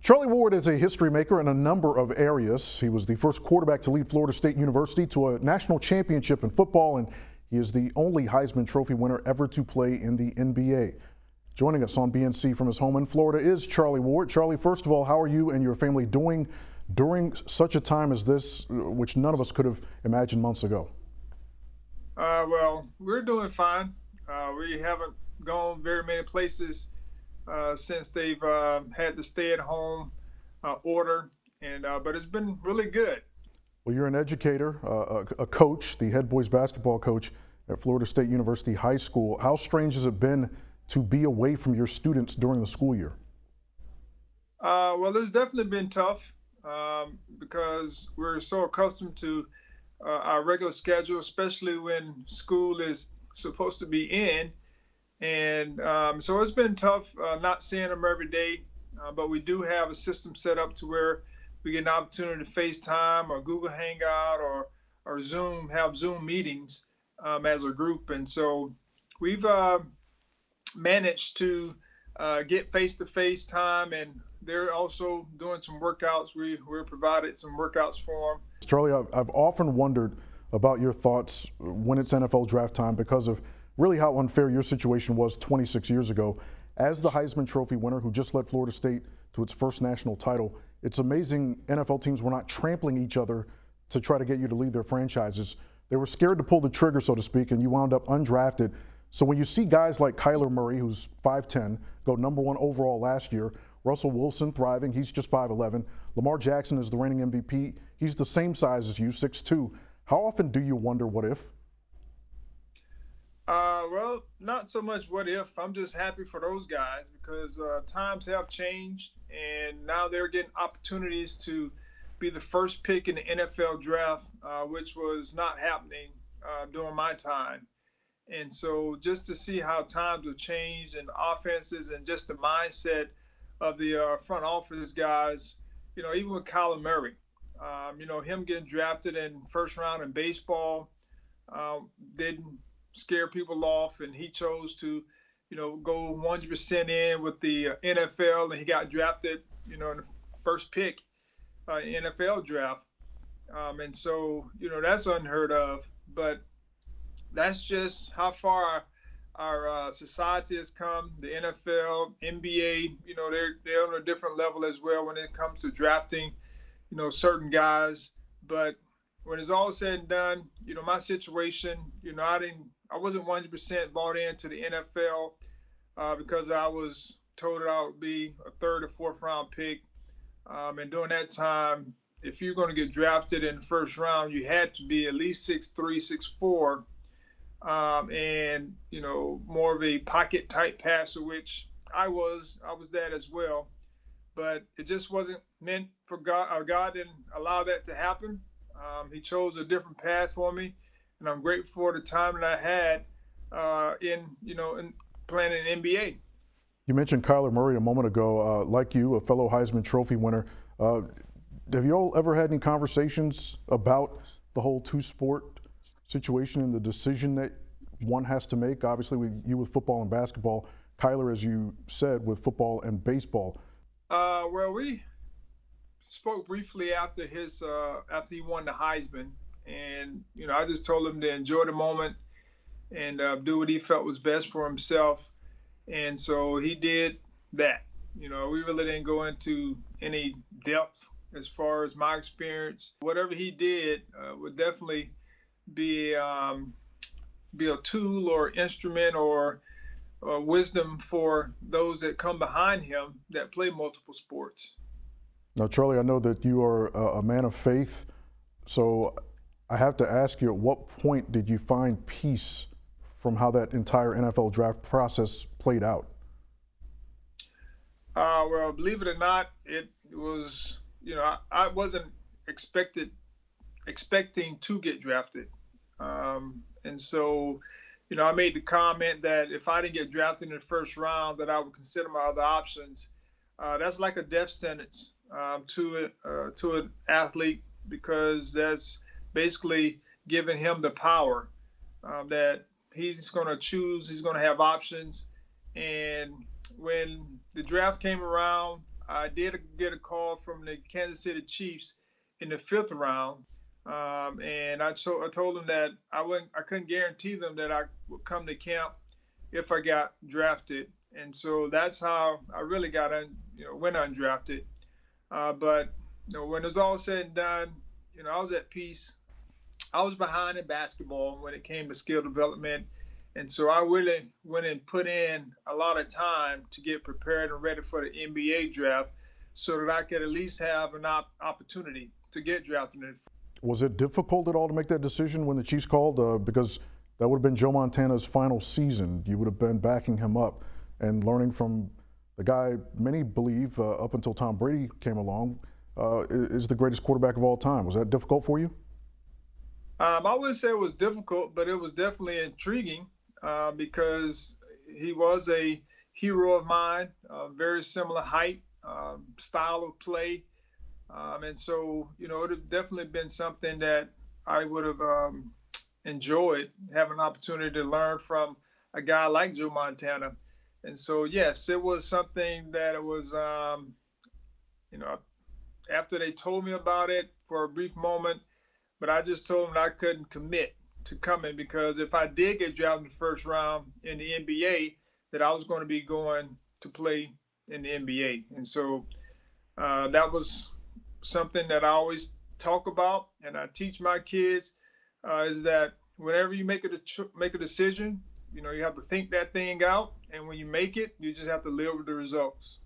Charlie Ward is a history maker in a number of areas. He was the first quarterback to lead Florida State University to a national championship in football, and he is the only Heisman Trophy winner ever to play in the NBA. Joining us on BNC from his home in Florida is Charlie Ward. Charlie, first of all, how are you and your family doing during such a time as this, which none of us could have imagined months ago? Well, we're doing fine. We haven't gone very many places since they've had the stay-at-home order, but it's been really good. Well, you're an educator, a coach, the head boys basketball coach at Florida State University High School. How strange has it been to be away from your students during the school year? Well, it's definitely been tough because we're so accustomed to our regular schedule, especially when school is supposed to be in. And so it's been tough not seeing them every day, but we do have a system set up to where we get an opportunity to FaceTime or Google Hangout or Zoom, have Zoom meetings as a group. And so we've managed to get face-to-face time, and they're also doing some workouts. We're provided some workouts for them. Charlie, I've often wondered about your thoughts when it's NFL draft time because of really how unfair your situation was 26 years ago. As the Heisman Trophy winner who just led Florida State to its first national title, it's amazing NFL teams were not trampling each other to try to get you to lead their franchises. They were scared to pull the trigger, so to speak, and you wound up undrafted. So when you see guys like Kyler Murray, who's 5'10", go #1 overall last year, Russell Wilson thriving, he's just 5'11", Lamar Jackson is the reigning MVP, he's the same size as you, 6'2". How often do you wonder what if? Well, not so much what if. I'm just happy for those guys because times have changed, and now they're getting opportunities to be the first pick in the NFL draft, which was not happening during my time. And so just to see how times have changed and offenses and just the mindset of the front office guys, even with Kyler Murray, him getting drafted in first round in baseball didn't scare people off, and he chose to, go 100% in with the NFL, and he got drafted, in the first pick NFL draft. And so, that's unheard of, but that's just how far our society has come. The NFL, NBA, they're on a different level as well when it comes to drafting, certain guys. But when it's all said and done, my situation, I wasn't 100% bought into the NFL because I was told that I would be a third or fourth round pick. And during that time, if you're going to get drafted in the first round, you had to be at least 6'3", 6'4", and more of a pocket type passer, which I was that as well. But it just wasn't meant for God. God didn't allow that to happen. He chose a different path for me, and I'm grateful for the time that I had in playing in NBA. You mentioned Kyler Murray a moment ago. Like you, a fellow Heisman Trophy winner, have you all ever had any conversations about the whole two-sport situation and the decision that one has to make? Obviously, with football and basketball, Kyler, as you said, with football and baseball. Well, we spoke briefly after he won the Heisman, and I just told him to enjoy the moment and do what he felt was best for himself, and so he did that. We really didn't go into any depth as far as my experience. Whatever he did would definitely be a tool or instrument or wisdom for those that come behind him that play multiple sports. Now, Charlie, I know that you are a man of faith, so I have to ask you, at what point did you find peace from how that entire NFL draft process played out? Well, believe it or not, it was, I wasn't expecting to get drafted. And so, I made the comment that if I didn't get drafted in the first round, that I would consider my other options. That's like a death sentence to an athlete, because that's basically giving him the power that he's going to choose, he's going to have options. And when the draft came around, I did get a call from the Kansas City Chiefs in the 5th round, and I told them that I couldn't guarantee them that I would come to camp if I got drafted, and so that's how I really went undrafted. But when it was all said and done, I was at peace. I was behind in basketball when it came to skill development. And so I really went and put in a lot of time to get prepared and ready for the NBA draft so that I could at least have an opportunity to get drafted. Was it difficult at all to make that decision when the Chiefs called? Because that would have been Joe Montana's final season. You would have been backing him up and learning from the guy many believe, up until Tom Brady came along, is the greatest quarterback of all time. Was that difficult for you? I wouldn't say it was difficult, but it was definitely intriguing because he was a hero of mine, very similar height, style of play. And so, it would have definitely been something that I would have enjoyed having an opportunity to learn from a guy like Joe Montana. And so, yes, it was something that it was, after they told me about it for a brief moment, but I just told them that I couldn't commit to coming because if I did get drafted in the 1st round in the NBA, that I was going to be going to play in the NBA. And so that was something that I always talk about and I teach my kids is that whenever you make a decision, you have to think that thing out. And when you make it, you just have to live with the results.